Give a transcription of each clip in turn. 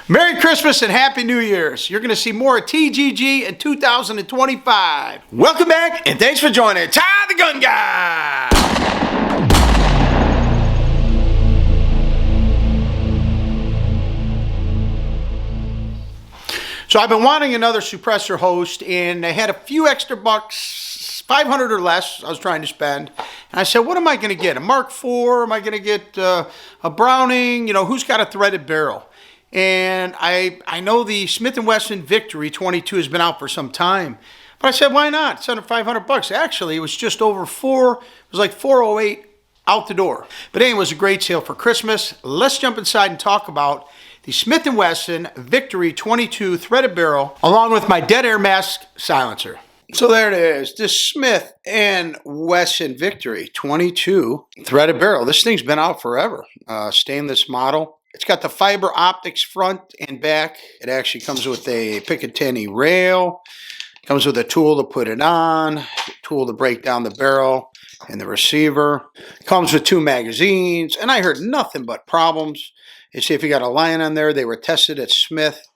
Merry Christmas and Happy New Year's. You're going to see more of TGG in 2025. Welcome back and thanks for joining Ty the Gun Guy. So I've been wanting another suppressor host and I had a few extra bucks, 500 or less I was trying to spend. And I said, what am I going to get? A Mark IV? Am I going to get a Browning? You know, who's got a threaded barrel? And I know the S&W Victory 22 has been out for some time. But I said, why not? It's under 500 bucks. Actually, it was just over it was like 408 out the door. But anyway, it was a great sale for Christmas. Let's jump inside and talk about the S&W Victory 22 threaded barrel, along with my dead air mask silencer. So there it is, this S&W Victory 22 threaded barrel. This thing's been out forever. Stainless model. It's got the fiber optics front and back. It actually comes with a Picatinny rail. Comes with a tool to put it on, tool to break down the barrel and the receiver. Comes with 2 magazines, and I heard nothing but problems. You see, if you got a line on there, they were tested at Smith.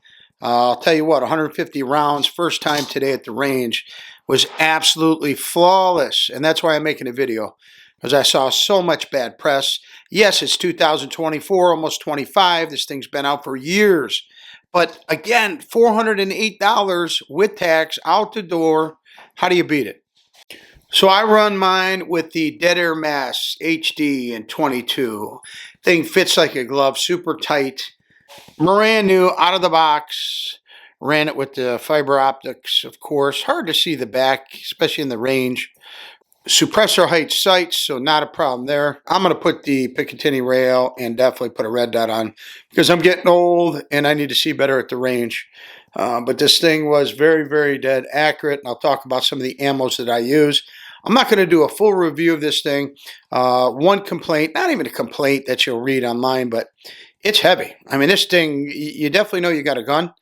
I'll tell you what, 150 rounds, first time today at the range, was absolutely flawless. And that's why I'm making a video, because I saw so much bad press. Yes, it's 2024, almost 25. This thing's been out for years. But again, $408 with tax out the door. How do you beat it? So I run mine with the Dead Air Mask HD in 22. Thing fits like a glove, super tight. Brand new, out of the box. Ran it with the fiber optics, of course. Hard to see the back, especially in the range. Suppressor height sights, so not a problem there. I'm going to put the Picatinny rail and definitely put a red dot on because I'm getting old and I need to see better at the range. But this thing was very, very dead accurate, and I'll talk about some of the ammos that I use. I'm not going to do a full review of this thing. One complaint, not even a complaint that you'll read online, but it's heavy. I mean, this thing, you definitely know you got a gun.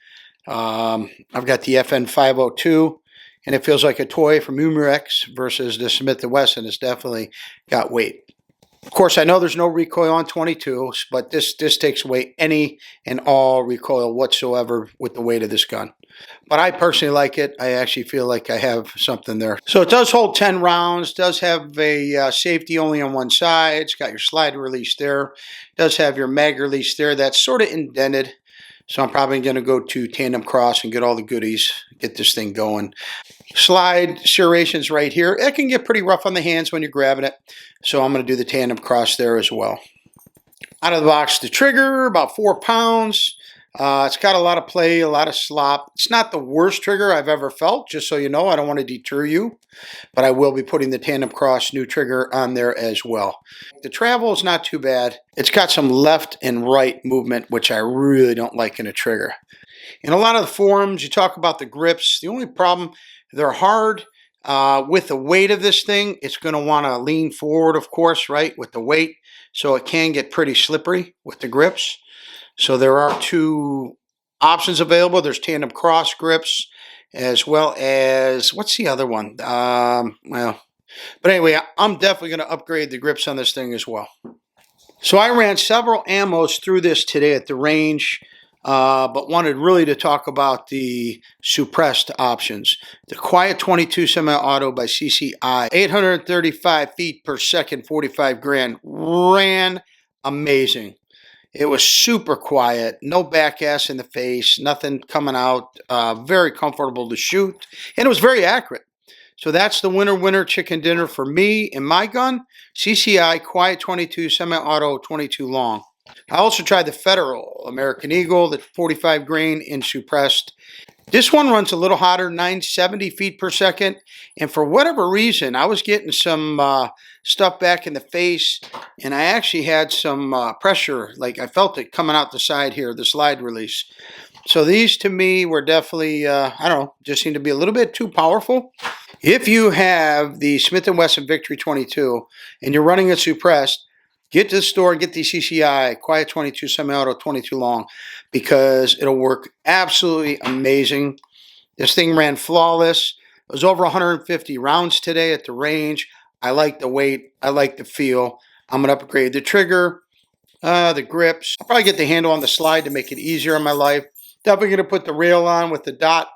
I've got the FN 502. And it feels like a toy from Umarex versus the Smith & Wesson. It's definitely got weight. Of course, I know there's no recoil on 22s, but this takes away any and all recoil whatsoever with the weight of this gun. But I personally like it. I actually feel like I have something there. So it does hold 10 rounds, does have a safety only on one side. It's got your slide release there. It does have your mag release there. That's sort of indented. So I'm probably going to go to Tandem Cross and get all the goodies, get this thing going. Slide serrations right here. It can get pretty rough on the hands when you're grabbing it. So I'm going to do the Tandem Cross there as well. Out of the box, the trigger, about 4 pounds. It's got a lot of play, a lot of slop. It's not the worst trigger I've ever felt, just so you know. I don't want to deter you. But I will be putting the Tandem Cross new trigger on there as well. The travel is not too bad. It's got some left and right movement, which I really don't like in a trigger. In a lot of the forums, you talk about the grips. The only problem, they're hard. With the weight of this thing, it's going to want to lean forward, of course, right, with the weight. So it can get pretty slippery with the grips. So there are 2 options available. There's Tandem Cross grips, as well as, what's the other one? But anyway, I'm definitely going to upgrade the grips on this thing as well. So I ran several ammos through this today at the range, but wanted really to talk about the suppressed options. The Quiet 22 semi-auto by CCI, 835 feet per second, 45 grand, ran amazing. It was super quiet, no back ass in the face, nothing coming out, very comfortable to shoot, and it was very accurate. So that's the winner chicken dinner for me and my gun, CCI Quiet 22 semi-auto 22 long. I also tried the Federal American Eagle, the 45 grain in suppressed. This one runs a little hotter, 970 feet per second. And for whatever reason, I was getting some stuff back in the face. And I actually had some pressure, like I felt it coming out the side here, the slide release. So these to me were definitely, I don't know, just seemed to be a little bit too powerful. If you have the S&W Victory 22 and you're running it suppressed, get to the store and get the CCI Quiet 22 semi-auto 22 long, because it'll work absolutely amazing. This thing ran flawless. It was over 150 rounds today at the range. I like the weight. I like the feel. I'm going to upgrade the trigger. the grips. I'll probably get the handle on the slide to make it easier in my life. Definitely going to put the rail on with the dot.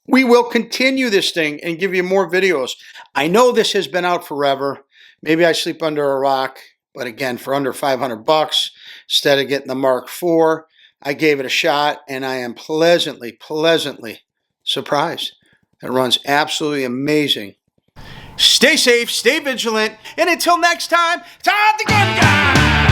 We will continue this thing and give you more videos. I know this has been out forever. Maybe I sleep under a rock, but again, for under 500 bucks, instead of getting the Mark IV, I gave it a shot, and I am pleasantly surprised. It runs absolutely amazing. Stay safe, stay vigilant, and until next time, Todd the Gun Guy!